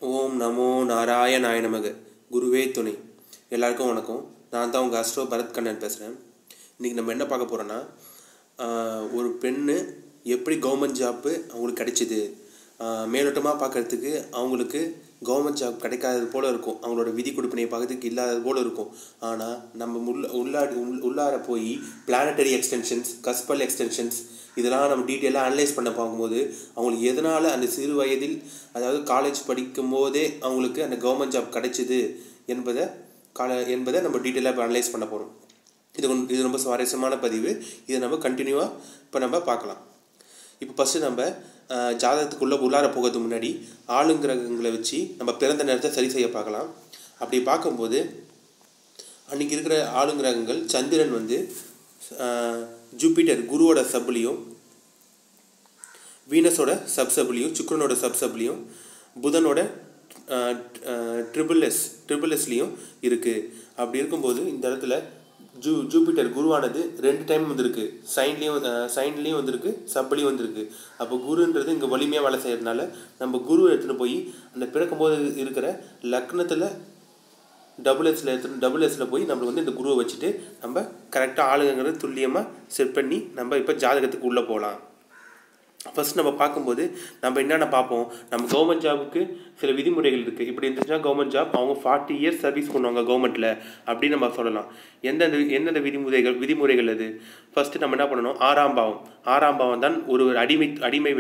ஓம் நமோ நாராயணாய நமக. குருவே துணை. எல்லாருக்கும் வணக்கம். நான் தான் உங்கள் அஸ்ட்ரோ பரத் கண்ணன் பேசுகிறேன். இன்றைக்கி நம்ம என்ன பார்க்க போகிறோன்னா, ஒரு பெண்ணு எப்படி கவர்மெண்ட் ஜாப்பு அவங்களுக்கு கிடைச்சிது, மேலோட்டமாக பார்க்குறதுக்கு அவங்களுக்கு கவர்மெண்ட் ஜாப் கிடைக்காதது போல் இருக்கும், அவங்களோட விதி கொடுப்பினையை பார்க்கறதுக்கு இல்லாதது போல் இருக்கும். ஆனால் நம்ம உள்ளார போய் பிளானட்டரி எக்ஸ்டென்ஷன்ஸ், கஸ்பல் எக்ஸ்டென்ஷன்ஸ் இதெல்லாம் நம்ம டீட்டெயிலாக அனலைஸ் பண்ண பார்க்கும்போது அவங்களுக்கு எதனால் அந்த சிறு வயதில், அதாவது காலேஜ் படிக்கும் போதே அவங்களுக்கு அந்த கவர்மெண்ட் ஜாப் கிடைச்சிது என்பதை நம்ம டீட்டெயிலாக அனலைஸ் பண்ண போகிறோம். இது ரொம்ப சுவாரஸ்யமான பதிவு. இதை நம்ம கண்டினியூவாக இப்போ நம்ம பார்க்கலாம். இப்போ ஃபஸ்ட்டு நம்ம ஜாதகத்துக்குள்ளே உள்ளார போகிறதுக்கு முன்னாடி ஆளுங்கிரகங்களை வச்சு நம்ம பிறந்த நேரத்தை சரி செய்ய பார்க்கலாம். அப்படி பார்க்கும்போது அன்றைக்கி இருக்கிற ஆளுங்கிரகங்கள், சந்திரன் வந்து ஜூபிட்டர் குருவோட சப்லையும், வீனஸோட சப்சப்லையும், சுக்கிரனோட சப்சப்லையும், புதனோட ட்ரிபிள்எஸ்லேயும் இருக்குது. அப்படி இருக்கும்போது இந்த இடத்துல ஜூபிட்டர் குருவானது 2 டைம் வந்திருக்கு. சைன்லேயும் வந்திருக்கு, சப்லையும் வந்திருக்கு. அப்போ குருன்றது இங்கே வலிமையாக வேலை செய்கிறதுனால நம்ம குரு எடுத்துகிட்டு போய் அந்த பிறக்கும்போது இருக்கிற லக்னத்தில் டபுள் எஸ்ல போய் நம்மளுக்கு வந்து இந்த குருவை வச்சுட்டு நம்ம கரெக்டாக ஆளுங்கிறது துல்லியமாக செட் பண்ணி நம்ம இப்போ ஜாதகத்துக்கு உள்ளே போகலாம். ஃபஸ்ட் நம்ம பார்க்கும்போது நம்ம என்னென்ன பார்ப்போம், நம்ம கவர்மெண்ட் ஜாபுக்கு சில விதிமுறைகள் இருக்குது. இப்படி இருந்துச்சுன்னா கவர்மெண்ட் ஜாப் அவங்க 40 இயர்ஸ் சர்வீஸ் பண்ணுவாங்க கவர்மெண்ட்டில் அப்படின்னு நம்ம சொல்லலாம். எந்தெந்த விதிமுறைகள் அது? ஃபஸ்ட்டு நம்ம என்ன பண்ணணும், ஆறாம் பாவம் தான் ஒரு அடிமை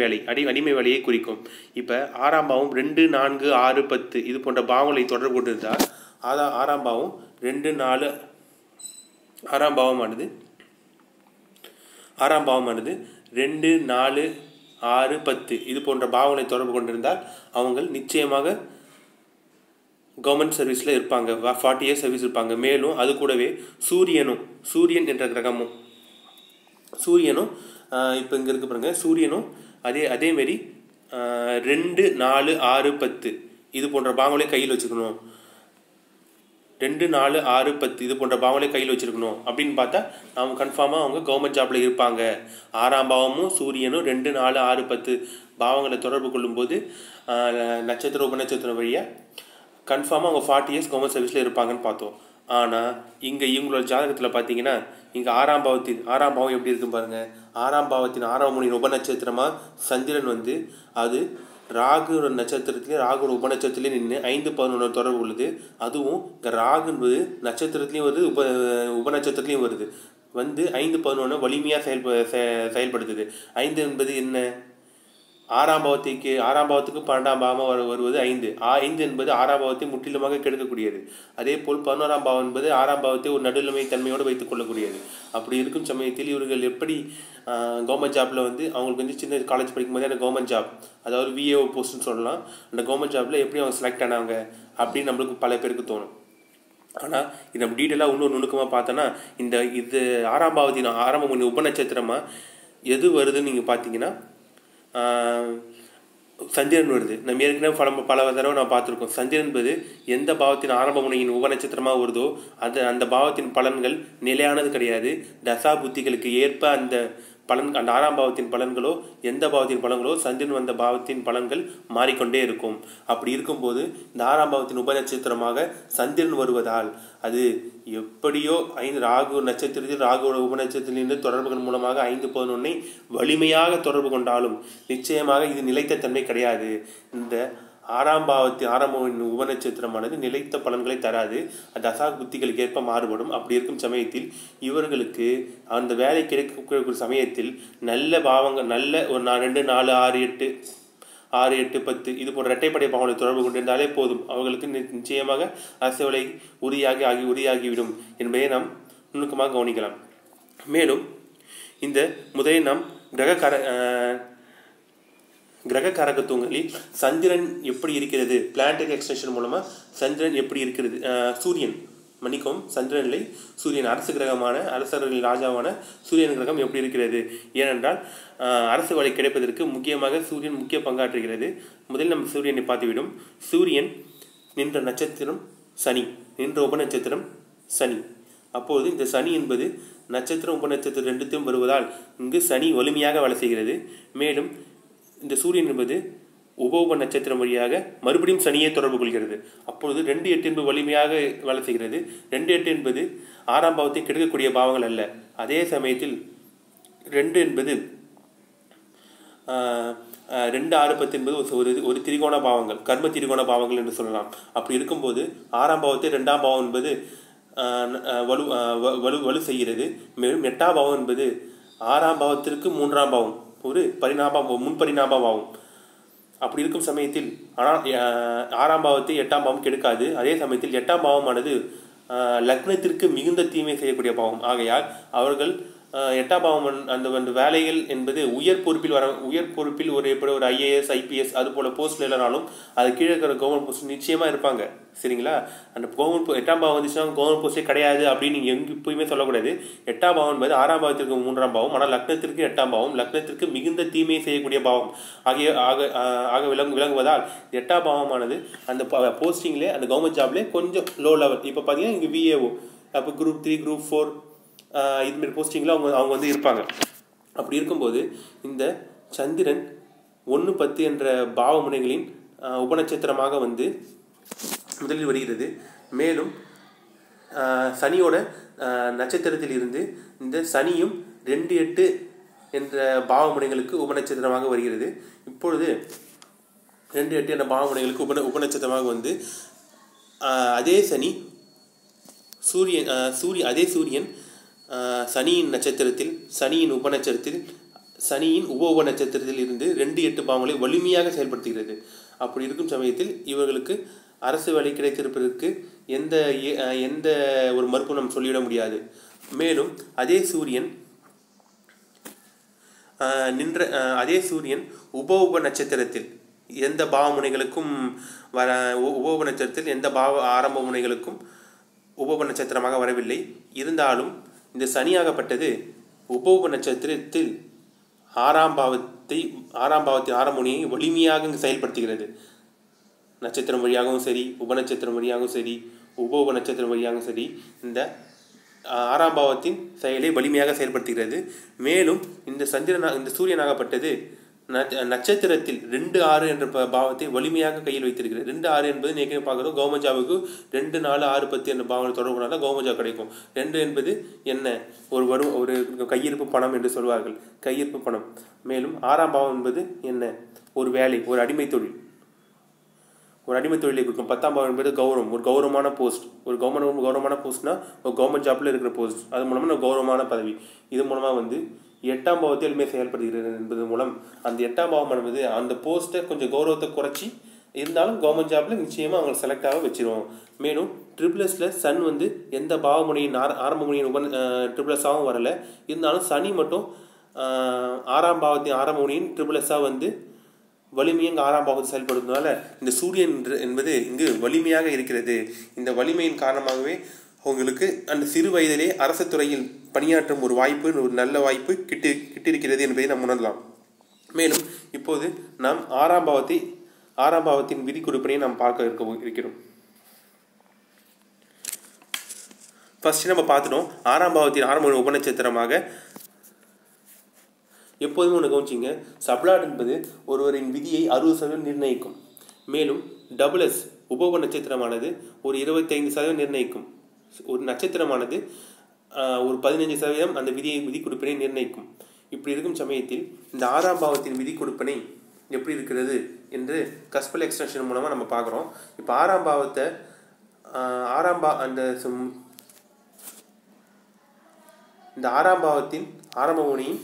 வேலையை குறிக்கும். இப்போ 6ஆம் பாவம் 2, 4, 6, 10 இது போன்ற பாவங்களை தொடர்பு கொண்டு இருந்தால் ஆறாம் பாவம் 2, 4 ஆறாம் பாவமானது 2, 4, 6, 10 இது போன்ற பாவங்களை தொடர்பு கொண்டிருந்தால் அவங்க நிச்சயமாக கவர்மெண்ட் சர்வீஸில் இருப்பாங்க, 40 இயர்ஸ் சர்வீஸ் இருப்பாங்க. மேலும் அது கூடவே சூரியன் என்ற கிரகமும் இப்போ இங்கே இருக்கு பாருங்க, சூரியனும் அதேமாரி 2, 4, 6, 10 இது போன்ற பாவங்களை கையில் வச்சுக்கணும். 2, 4, 6, 10 இது போன்ற பாவங்களை கையில் வச்சுருக்கணும். அப்படின்னு பார்த்தா அவங்க கன்ஃபார்மாக அவங்க கவர்மெண்ட் ஜாப்பில் இருப்பாங்க. 6ஆம் பாவமும் சூரியனும் 2, 4, 6, 10 பாவங்களை தொடர்பு கொள்ளும்போது நட்சத்திர உபநட்சத்திரம் வழியாக கன்ஃபார்மாக அவங்க 40 இயர்ஸ் கவர்மெண்ட் சர்வீஸில் இருப்பாங்கன்னு பார்த்தோம். ஆனால் இங்கே இவங்களோட ஜாதகத்தில் பார்த்தீங்கன்னா இங்கே 6ஆம் பாவம் எப்படி இருக்குன்னு பாருங்கள். 6ஆம் பாவத்தின் 6ஆம் முனியின் உபநட்சத்திரமாக சந்திரன் வந்து அது ராகு நட்சத்திரத்துலேயும் ராகுவோட உபநட்சத்திலையும் நின்று 5, 11 தொடர்பு உள்ளது. அதுவும் இந்த ராகு என்பது நட்சத்திரத்துலேயும் வருது, உபநட்சத்திரத்துலையும் வருது. 5, 11 வலிமையாக செயல்படுத்துது. 5 என்பது என்ன? 6ஆம் பாவத்துக்கு 12ஆம் பாவமாக வருவது 5. 5 என்பது 6ஆம் பாவத்தை முற்றிலுமாக கெடுக்கக்கூடியது. அதே போல் 11ஆம் பாவம் என்பது 6ஆம் பாவத்தை ஒரு நடுநிலைமை தன்மையோடு வைத்துக் கொள்ளக்கூடியது. அப்படி இருக்கும் சமயத்தில் இவர்கள் எப்படி கவர்மெண்ட் ஜாப்பில் அவங்களுக்கு சின்ன காலேஜ் படிக்கும்போதே அந்த கவர்மெண்ட் ஜாப், அதாவது விஏஓ போஸ்ட்னு சொல்லலாம், அந்த கவர்மெண்ட் ஜாப்பில் எப்படி அவங்க செலக்ட் ஆனாங்க அப்படின்னு நம்மளுக்கு பல பேருக்கு தோணும். ஆனால் இது நம்ம டீட்டெயிலாக இன்னொரு நுணுக்கமாக பார்த்தோன்னா இது 6ஆம் பாவத்தின் ஆரம்ப முனி உபநட்சத்திரமாக எது வருதுன்னு நீங்கள் பார்த்தீங்கன்னா சந்திரன் வருது. நம்ம ஏற்கனவே பல தடவை நான் பார்த்துருக்கோம். சந்திரன் என்பது எந்த பாவத்தின் ஆரம்ப முனையின் உபநட்சத்திரமாக வருதோ அந்த பாவத்தின் பலன்கள் நிலையானது கிடையாது. தசா புத்திகளுக்கு ஏற்ப அந்த 6ஆம் பாவத்தின் பலன்களோ எந்த பாவத்தின் பலன்களோ சந்திரன் வந்த பாவத்தின் பலன்கள் மாறிக்கொண்டே இருக்கும். அப்படி இருக்கும்போது இந்த 6ஆம் பாவத்தின் உபநட்சத்திரமாக சந்திரன் வருவதால் அது எப்படியோ ராகு நட்சத்திரத்தில் ராகுவோட உபநட்சத்திலிருந்து தொடர்புகள் மூலமாக 5, 11 வலிமையாக தொடர்பு கொண்டாலும் நிச்சயமாக இது நிலைத்த தன்மை கிடையாது. இந்த 6ஆம் பாவத்தின் ஆரம்ப உபநட்சத்திரமானது நிலைத்த பலன்களை தராது. தசா புத்திகளுக்கு ஏற்ப மாறுபடும். அப்படி இருக்கும் சமயத்தில் இவர்களுக்கு அந்த வேலை கிடைக்கக்கூடிய சமயத்தில் நல்ல பாவங்கள், நல்ல ஒரு 2, 4, 6, 8, 10 இது போன்ற இரட்டைப்படை பாவங்களை தொடர்பு கொண்டிருந்தாலே போதும், அவர்களுக்கு நிச்சயமாக அரசு உறுதியாகிவிடும் என்பதை நாம் நுணுக்கமாக கவனிக்கலாம். மேலும் இந்த முதலில் நாம் கிரக காரகத்துவங்களில் சந்திரன் எப்படி இருக்கிறது, பிளானட்டரி எக்ஸ்டென்ஷன் மூலமாக சந்திரன் எப்படி இருக்கிறது, சந்திரன் இல்லை சூரியன், அரசு கிரகமான அரசர்களின் ராஜாவான சூரியன் கிரகம் எப்படி இருக்கிறது? ஏனென்றால் அரசு வேலை கிடைப்பதற்கு முக்கியமாக சூரியன் முக்கிய பங்காற்றுகிறது. முதலில் நம்ம சூரியனை பார்த்துவிடும். சூரியன் நின்ற நட்சத்திரம் சனி, நின்ற உபநட்சத்திரம் சனி. அப்போது இந்த சனி என்பது நட்சத்திரம் உபநட்சத்திரம் 2த்தையும் வருவதால் இங்கு சனி வலிமையாக வேலை செய்கிறது. மேலும் இந்த சூரியன் என்பது உப நட்சத்திரம் வழியாக மறுபடியும் சனியை தொடர்பு கொள்கிறது. அப்பொழுது 2-8 என்பது வலிமையாக வேலை செய்கிறது. 2-8 என்பது 6ஆம் பாவத்தை கெடுக்கக்கூடிய பாவங்கள் அல்ல. அதே சமயத்தில் 2 என்பது 2-6-10 என்பது ஒரு திரிகோண பாவங்கள், கர்ம திரிகோண பாவங்கள் என்று சொல்லலாம். அப்படி இருக்கும்போது 6ஆம் பாவத்தை 2ஆம் பாவம் என்பது வலு செய்கிறது. மேலும் 8ஆம் பாவம் என்பது 6ஆம் பாவத்திற்கு 3ஆம் பாவம், ஒரு முன்பரிணாமம் ஆகும். அப்படி இருக்கும் சமயத்தில் ஆனால் 6ஆம் பாவத்தை 8ஆம் பாவம் கெடுக்காது. அதே சமயத்தில் 8ஆம் பாவமானது லக்னத்திற்கு மிகுந்த தீமை செய்யக்கூடிய பாவம். ஆகையால் அவர்கள் 8ஆம் பாவம் அந்த வேலைகள் என்பது உயர் பொறுப்பில் எப்படி ஒரு IAS IPS அது போல போஸ்ட்ல இல்லைனாலும் அது கீழே இருக்கிற கவர்மெண்ட் போஸ்ட் நிச்சயமா இருப்பாங்க. சரிங்களா? அந்த கவர்மெண்ட் 8ஆம் பாவம் வந்துச்சுன்னா கவர்மெண்ட் போஸ்டே கிடையாது அப்படின்னு நீங்கள் எப்பயுமே சொல்லக்கூடாது. 8ஆம் பாவம் என்பது 6ஆம் பாவத்திற்கு 3ஆம் பாவம், ஆனால் லக்னத்திற்கு 8ஆம் பாவம், லக்னத்திற்கு மிகுந்த தீமையை செய்யக்கூடிய பாவம் ஆக விளங்குவதால் 8ஆம் பாவமானது அந்த போஸ்டிங்லேயே அந்த கவர்மெண்ட் ஜாப்லேயே கொஞ்சம் லோ லெவல். இப்போ பார்த்தீங்கன்னா இங்கே VAO, அப்போ குரூப் 3 குரூப் 4 இதுமாரி போஸ்டிங்கில் அவங்க வந்து இருப்பாங்க. அப்படி இருக்கும்போது இந்த சந்திரன் 1-10 என்ற பாவ முனைகளின் உபநட்சத்திரமாக வந்து முதலில் வருகிறது. மேலும் சனியோட நட்சத்திரத்தில் இருந்து இந்த சனியும் 2-8 என்ற பாவ முனைகளுக்கு உபநட்சத்திரமாக வருகிறது. இப்பொழுது 2-8 என்ற பாவ முனைகளுக்கு உபநட்சத்திரமாக வந்து அதே சூரியன் சனியின் நட்சத்திரத்தில், சனியின் உப நட்சத்திரத்தில் இருந்து 2-8 பாவங்களை வலிமையாக செயல்படுத்துகிறது. அப்படி இருக்கும் சமயத்தில் இவர்களுக்கு அரசு வேலை கிடைத்திருப்பதற்கு எந்த ஒரு மறுப்பும் நாம் சொல்லிவிட முடியாது. மேலும் அதே சூரியன் உப நட்சத்திரத்தில் எந்த பாவ முனைகளுக்கும் உப நட்சத்திரத்தில் எந்த பாவ ஆரம்ப முனைகளுக்கும் உப நட்சத்திரமாக வரவில்லை. இருந்தாலும் இந்த சனியாகப்பட்டது உப நட்சத்திரத்தில் 6ஆம் பாவத்தின் ஆரம்பமுனையை வலிமையாக இங்கு செயல்படுத்துகிறது. நட்சத்திரம் வழியாகவும் சரி, உபநட்சத்திரம் வழியாகவும் சரி, உப நட்சத்திரம் வழியாகவும் சரி, இந்த 6ஆம் பாவத்தின் செயலை வலிமையாக செயல்படுத்துகிறது. மேலும் இந்த சூரியனாகப்பட்டது நட்சத்திரத்தில் 2-6 என்ற பாவத்தை வலிமையாக கையில் வைத்திருக்கிறது. 2-6 என்பது நேற்று பார்க்குறோம், கவர்மெண்ட் ஜாபுக்கு 2-4-6-10 என்ற பாவங்கள் தொடர்பு கொண்டால் கவர்மெண்ட் ஜாப் கிடைக்கும். 2 என்பது என்ன, ஒரு கையிருப்பு பணம் என்று சொல்வார்கள், கையிருப்பு பணம். மேலும் 6ஆம் பாவம் என்பது என்ன, ஒரு வேலை, ஒரு அடிமை தொழிலை கொடுக்கும். 10ஆம் பாவம் என்பது கௌரவம், ஒரு கௌரவமான போஸ்ட். ஒரு கௌரவமான போஸ்ட்னா ஒரு கவர்மெண்ட் ஜாப்ல இருக்கிற போஸ்ட், அது மூலமாக கௌரவமான பதவி. இது மூலமாக வந்து 8ஆம் பாவத்தை எளிமையாக செயல்படுகிறது என்பது மூலம் அந்த 8ஆம் பாவம் என்பது அந்த போஸ்ட்டை கொஞ்சம் கௌரவத்தை குறைச்சி இருந்தாலும் கவர்மெண்ட் ஜாப்ல நிச்சயமாக அவங்க செலக்ட் ஆக வச்சிருவோம். மேலும் ட்ரிபிள்எஸ்ல சன் வந்து எந்த பாவ முனையின் ஆரம்ப முனையின் ட்ரிபிள்எஸ்ஸாகவும் வரல. இருந்தாலும் சனி மட்டும் 6ஆம் பாவத்தின் ஆரம்ப முனையின் ட்ரிபிள்எஸ்ஸாக வந்து வலிமையாக 6ஆம் பாவத்தை செயல்படுவதனால இந்த சூரியன் என்பது இங்கு வலிமையாக இருக்கிறது. இந்த வலிமையின் காரணமாகவே அவங்களுக்கு அந்த சிறு வயதிலே அரசு துறையில் பணியாற்றும் ஒரு நல்ல வாய்ப்பு கிட்டிருக்கிறது என்பதை நாம் உணரலாம். மேலும் இப்போது நாம் 6ஆம் பாவத்தின் விதி குறிப்பினை நாம் பார்க்க இருக்கிறோம். ஃபர்ஸ்ட் நம்ம பார்த்துட்டோம் 6ஆம் பாவத்தின் ஆரம்ப உபநட்சத்திரமாக எப்போதுமே ஒன்று கவனிச்சிங்க, சப்ளாட் என்பது ஒருவரின் விதியை 60% நிர்ணயிக்கும். மேலும் டபுள்எஸ் உப நட்சத்திரமானது ஒரு 25% நிர்ணயிக்கும். ஒரு நட்சத்திரமானது ஒரு 15% அந்த விதி கொடுப்பினை நிர்ணயிக்கும். இப்படி இருக்கும் சமயத்தில் இந்த 6ஆம் பாவத்தின் விதி கொடுப்பினை எப்படி இருக்கிறது என்று கஸ்பல் எக்ஸ்டென்ஷன் மூலமாக நம்ம பார்க்குறோம். இப்போ 6ஆம் பாவத்தை இந்த 6ஆம் பாவத்தின் ஆரம்ப முனையின்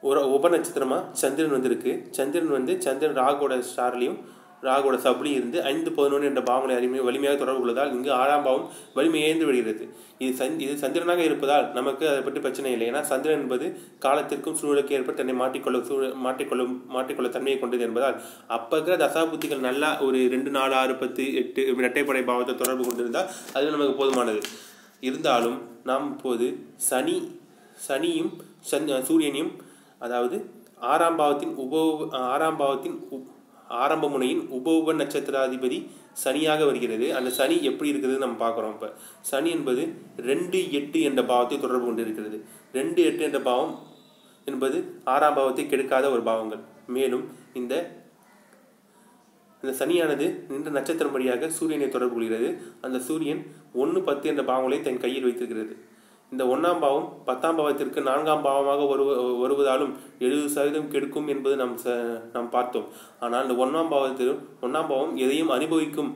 ஒரு உப நட்சத்திரமாக சந்திரன் வந்திருக்கு. சந்திரன் ராகுவோட ஸ்டார்லையும் ராகுவோட சப்லையும் இருந்து 5-11 என்ற பாவங்களை வலிமையாக தொடர்பு கொள்வதால் இங்கு 6ஆம் பாவம் வலிமை இழந்து விடுகிறது. இது சந்திரனாக இருப்பதால் நமக்கு அதை பற்றி பிரச்சனை இல்லை. ஏன்னா சந்திரன் என்பது காலத்திற்கும் சூழலுக்கு ஏற்ப தன்னை மாற்றிக்கொள்ள தன்மையை கொண்டது என்பதால் அப்போ இருக்கிற தசாபுத்திகள் நல்லா ஒரு 2, 4, 6, 10, 8 இரட்டைப்படை பாவத்தை தொடர்பு கொண்டிருந்தால் அது நமக்கு போதுமானது. இருந்தாலும் நாம் இப்போது சனியும் சூரியனையும், அதாவது 6ஆம் பாவத்தின் ஆரம்ப முனையின் உப நட்சத்திராதிபதி சனியாக வருகிறது. அந்த சனி எப்படி இருக்கிறது நம்ம பார்க்குறோம். இப்போ சனி என்பது 2-8 என்ற பாவத்தை தொடர்பு கொண்டிருக்கிறது. 2-8 என்ற பாவம் என்பது 6ஆம் பாவத்தை கெடுக்காத ஒரு பாவங்கள். மேலும் இந்த சனியானது நின்ற நட்சத்திரம் வழியாக சூரியனை தொடர்பு கொள்கிறது. அந்த சூரியன் 1, 10 என்ற பாவங்களை தன் கையில் வைத்திருக்கிறது. இந்த 1ஆம் பாவம் 10ஆம் பாவத்திற்கு 4ஆம் பாவமாக வருவதாலும் 70% கெடுக்கும் என்பது நாம் பார்த்தோம். ஆனால் இந்த 1ஆம் பாவம் எதையும் அனுபவிக்கும்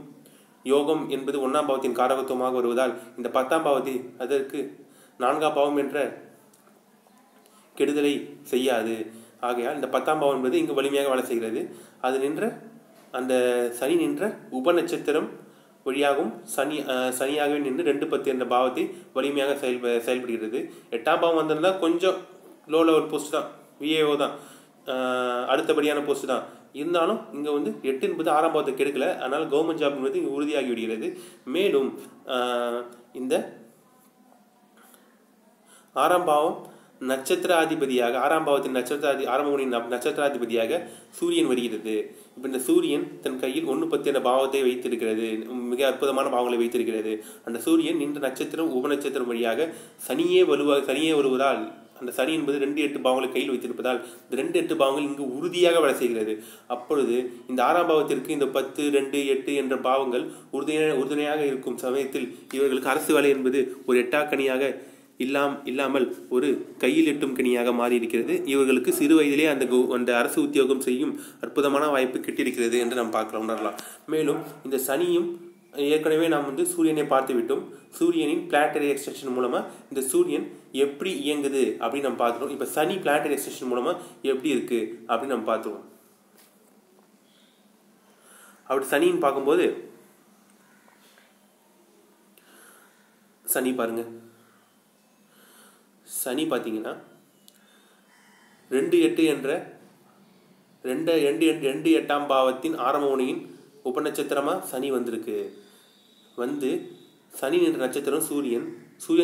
யோகம் என்பது 1ஆம் பாவத்தின் காரகத்துவமாக வருவதால் இந்த 10ஆம் பாவத்தை அதற்கு 4ஆம் பாவம் என்ற கெடுதலை செய்யாது. ஆகையால் இந்த 10ஆம் பாவம் என்பது இங்கு வலிமையாக வேலை செய்கிறது. அது நின்ற அந்த சனி நின்ற உப நட்சத்திரம் வழியாகவும் சனியாகவே நின்று 2, 10 என்ற பாவத்தை வலிமையாக செயல்படுகிறது. 8ஆம் பாவம் வந்திருந்தால் கொஞ்சம் லோ லெவல் போஸ்ட் தான், விஏஓ தான், அடுத்தபடியான போஸ்ட் தான். இருந்தாலும் இங்கே 8 என்பது 6ஆம் பாவத்தை கெடுக்கல. அதனால் கவர்மெண்ட் ஜாப் என்பது இங்கே உறுதியாகி விடுகிறது. மேலும் இந்த 6ஆம் பாவம் நட்சத்திராதிபதியாக 6ஆம் பாவத்தின் நட்சத்திராதிபதியாக சூரியன் வருகிறது. இப்போ இந்த சூரியன் தன் கையில் 1, 10 என்ற பாவத்தை வைத்திருக்கிறது. மிக அற்புதமான பாவங்களை வைத்திருக்கிறது. அந்த சூரியன் நின்ற நட்சத்திரம் உபநட்சத்திரம் வழியாக சனியே வருவதால் அந்த சனி என்பது 2, 8 பாவங்களை கையில் வைத்திருப்பதால் இந்த 2, 8 பாவங்கள் இங்கு உறுதியாக வேலை செய்கிறது. அப்பொழுது இந்த 6ஆம் பாவத்திற்கு இந்த 10, 2, 8 என்ற பாவங்கள் உறுதுணையாக இருக்கும் சமயத்தில் இவர்களுக்கு அரசு வேலை என்பது ஒரு எட்டாக்கணியாக இல்லாமல் ஒரு கையில் எட்டும் கனியாக மாறி இருக்கிறது. இவர்களுக்கு சிறு வயதிலே அந்த அரசு உத்தியோகம் செய்யும் அற்புதமான வாய்ப்பு கிட்டிருக்கிறது என்று நாம் உணரலாம். மேலும் இந்த சனியும் ஏற்கனவே நாம் சூரியனை பார்த்து விட்டோம். சூரியனின் பிளானட்டரி எக்ஸ்டென்ஷன் மூலமா இந்த சூரியன் எப்படி இயங்குது அப்படின்னு நம்ம பார்த்துட்டோம். இப்போ சனி பிளானட்டரி எக்ஸ்டென்ஷன் மூலமா எப்படி இருக்கு அப்படின்னு நம்ம பார்த்துருவோம். அப்படி சனின்னு பார்க்கும்போது சனி பாருங்க, சனி பார்த்தீங்கன்னா 2, 8 என்ற 2, 8ஆம் பாவத்தின் ஆரம்ப முனையின் உபநட்சத்திரமாக சனி வந்திருக்கு. சனி என்ற நட்சத்திரம் சூரியன்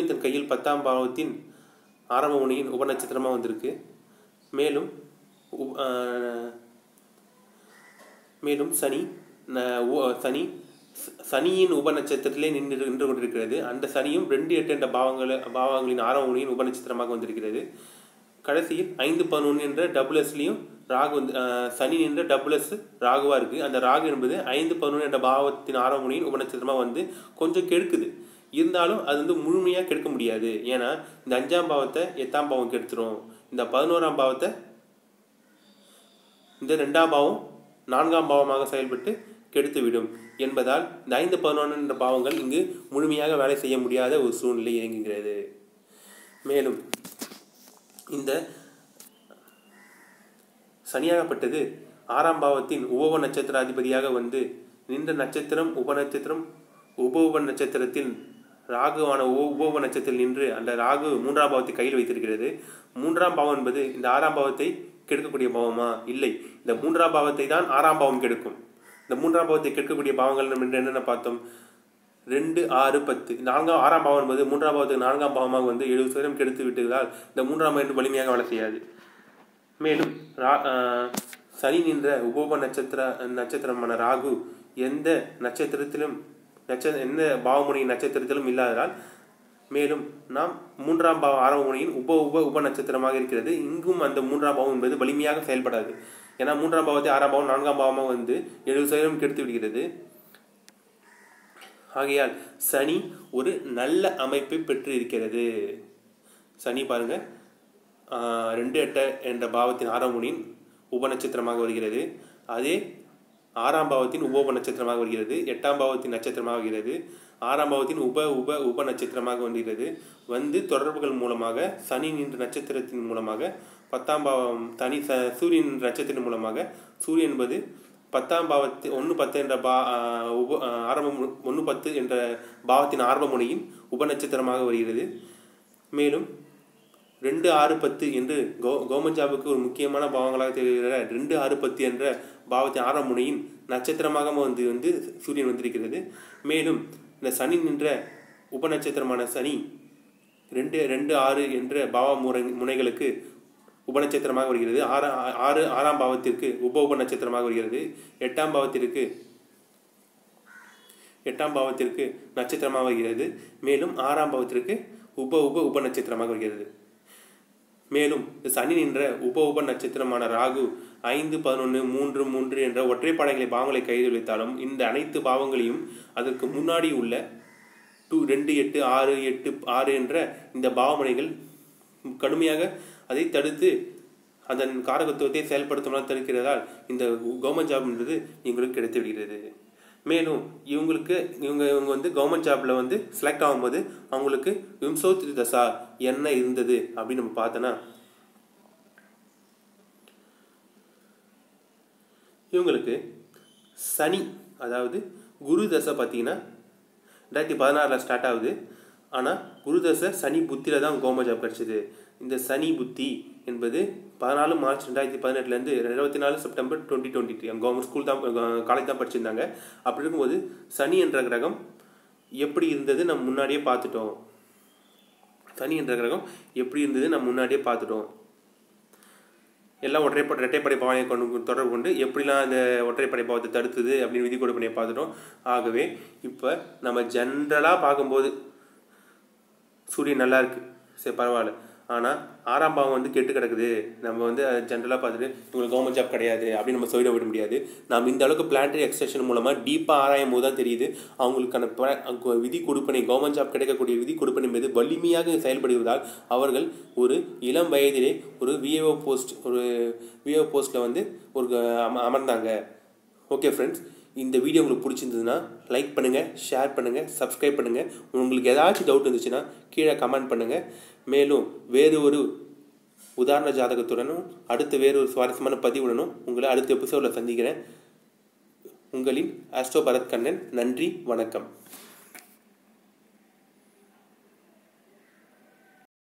தன் கையில் 10ஆம் பாவத்தின் ஆரம்ப முனையின் உபநட்சத்திரமாக வந்திருக்கு. மேலும் சனியின் உபநட்சத்திரத்திலே நின்று கொண்டிருக்கிறது. அந்த சனியும் 2, 8 என்ற பாவங்களின் ஆரம்ப முனையின் உபநட்சத்திரமாக வந்திருக்கிறது. கடைசியில் 5, 11 என்ற WSலையும் ராகு சனி நின்ற WS ராகுவா இருக்கு. அந்த ராகு என்பது 5, 11 என்ற பாவத்தின் ஆரம்ப முனையின் உபநட்சத்திரமாக கொஞ்சம் கெடுக்குது. இருந்தாலும் அது முழுமையாக கெடுக்க முடியாது. ஏன்னா இந்த 5ஆம் பாவத்தை 8ஆம் பாவம் கெடுத்துரும். இந்த 11ஆம் பாவத்தை இந்த 2ஆம் பாவம் 4ஆம் பாவமாக செயல்பட்டு கெடுத்துவிடும் என்பதால் இந்த 5, 11 என்ற பாவங்கள் இங்கு முழுமையாக வேலை செய்ய முடியாத ஒரு சூழ்நிலை இயங்குகிறது. மேலும் இந்த சனியாகப்பட்டது 6ஆம் பாவத்தின் உப நட்சத்திராதிபதியாக நின்ற நட்சத்திரம் உப நட்சத்திரத்தில் ராகுவான உப நட்சத்திரத்தில் நின்று அந்த ராகு 3ஆம் பாவத்தை கையில் வைத்திருக்கிறது. 3ஆம் பாவம் என்பது இந்த 6ஆம் பாவத்தை கெடுக்கக்கூடிய பாவமா? இல்லை, இந்த 3ஆம் பாவத்தை தான் 6ஆம் பாவம் கெடுக்கும். இந்த 3ஆம் பாவத்தை கெடுக்கக்கூடிய பாவங்கள் நம்ம என்னென்ன பார்த்தோம்? 2, 6, 10. 6ஆம் பாவம் என்பது 3ஆம் பாவத்துக்கு 4ஆம் பாவமாக 70% கெடுத்து விட்டதால் இந்த 3ஆம் பாவம் வலிமையாக வேலை செய்யாது. மேலும் சனி நின்ற உப நட்சத்திரமான ராகு எந்த நட்சத்திரத்திலும் எந்த பாவமுனையின் நட்சத்திரத்திலும் இல்லாததால் மேலும் நாம் 3ஆம் பாவ ஆரம்ப முனையின் உப நட்சத்திரமாக இருக்கிறது. இங்கும் அந்த 3ஆம் பாவம் என்பது வலிமையாக செயல்படாது. ஏன்னா 3ஆம் பாவத்தை 6ஆம் பாவம் 4ஆம் பாவமாக 70% கெடுத்து விடுகிறது. ஆகையால் சனி ஒரு நல்ல அமைப்பை பெற்று இருக்கிறது. சனி பாருங்க 2, 8 என்ற பாவத்தின் ஆரம்ப முனையின் உப நட்சத்திரமாக வருகிறது. அதே 6ஆம் பாவத்தின் உப நட்சத்திரமாக வருகிறது. 8ஆம் பாவத்தின் நட்சத்திரமாக வருகிறது. 6ஆம் பாவத்தின் உப நட்சத்திரமாக வருகிறது. தொடர்புகள் மூலமாக சனி நின்ற நட்சத்திரத்தின் மூலமாக 10ஆம் பாவம் சூரியன் நட்சத்திரத்தின் மூலமாக சூரியன் என்பது 10ஆம் பாவத்தின் 1, 10 என்ற ஆரம்பம் 1, 10 என்ற பாவத்தின் ஆரம்ப முனையின் உப நட்சத்திரமாக வருகிறது. மேலும் 2, 6, 10 என்று கவர்மெண்ட் ஜாபுக்கு ஒரு முக்கியமான பாவங்களாக தெரிகிற 2, 6, 10 என்ற பாவத்தின் ஆரம்ப முனையின் நட்சத்திரமாக சூரியன் வந்திருக்கிறது. மேலும் இந்த சனி நின்ற உப நட்சத்திரமான சனி 2, 6 என்ற பாவ முனைகளுக்கு உபநட்சத்திரமாக வருகிறது. 6ஆம் பாவத்திற்கு உப நட்சத்திரமாக வருகிறது. 8ஆம் பாவத்திற்கு நட்சத்திரமாக வருகிறது. மேலும் 6ஆம் பாவத்திற்கு உப நட்சத்திரமாக வருகிறது. மேலும் சனி நின்ற உப நட்சத்திரமான ராகு 5, 11, 3, 3 என்ற ஒற்றைப்படைகளை பாவங்களை கையில் வைத்தாலும் இந்த அனைத்து பாவங்களையும் அதற்கு முன்னாடி உள்ள 2, 8, 6, 8, 6 என்ற இந்த பாவமனைகள் கடுமையாக அதை தடுத்து அதன் காரகத்துவத்தை செயல்படுத்தாமல் தடுக்கிறதால் இந்த கவர்மெண்ட் ஜாப்ன்றது இவங்களுக்கு கிடைத்து விடுகிறது. மேலும் இவங்க வந்து கவர்மெண்ட் ஜாப்ல வந்து செலக்ட் ஆகும்போது அவங்களுக்கு விம்சோத்ரி தசா என்ன இருந்தது அப்படின்னு நம்ம பார்த்தோன்னா, இவங்களுக்கு சனி அதாவது குரு தசை பார்த்தீங்கன்னா 2016 ஸ்டார்ட் ஆகுது. ஆனால் குரு தசை சனி புத்தியில் தான் கவர்மெண்ட் ஜாப் கிடச்சிது. இந்த சனி புத்தி என்பது 14 மார்ச் 2018 24 செப்டம்பர் 2023 கவர்மெண்ட் ஸ்கூல் தான் காலேஜ் தான் படிச்சிருந்தாங்க. அப்படி இருக்கும்போது சனி என்ற கிரகம் எப்படி இருந்தது நம்ம முன்னாடியே பார்த்துட்டோம். எல்லாம் இரட்டைப்படை பாவனை தொடர்பு கொண்டு எப்படிலாம் அந்த ஒற்றைப்படை பாவத்தை தடுத்தது அப்படின்னு விதி கொடுப்பனையை பார்த்துட்டோம். ஆகவே இப்போ நம்ம ஜென்ரலாக பார்க்கும்போது சூரியன் நல்லா இருக்குது, சரி பரவாயில்ல. ஆனால் 6ஆம் பாவம் வந்து கெட்டு கிடக்குது, நம்ம வந்து ஜென்ரலாக பார்த்துட்டு உங்களுக்கு கவர்மெண்ட் ஜாப் கிடையாது அப்படின்னு நம்ம சொல்லிட விட முடியாது. நாம் இந்த அளவுக்கு பிளானட்டரி எக்ஸ்டென்ஷன் மூலமாக டீப்பாக ஆராயும் போது தான் தெரியுது அவங்களுக்கான விதி கொடுப்பனை கவர்மெண்ட் ஜாப் கிடைக்கக்கூடிய விதி கொடுப்பனை மீது வலிமையாக செயல்படுவதால் அவர்கள் ஒரு இளம் வயதிலே ஒரு விஏஓ போஸ்ட்டில் வந்து அமர்ந்தாங்க. ஓகே ஃப்ரெண்ட்ஸ், இந்த வீடியோ உங்களுக்கு பிடிச்சிருந்ததுன்னா லைக் பண்ணுங்கள், ஷேர் பண்ணுங்கள், சப்ஸ்கிரைப் பண்ணுங்கள். உங்களுக்கு ஏதாச்சும் டவுட் இருந்துச்சுன்னா கீழே கமெண்ட் பண்ணுங்கள். மேலும் வேறு ஒரு உதாரண ஜாதகத்துடனும் வேறு ஒரு சுவாரஸ்யமான பதிவுடனும் உங்களை அடுத்த எபிசோடில் சந்திக்கிறேன். உங்களின் ஆஸ்ட்ரோ பரத் கண்ணன். நன்றி, வணக்கம்.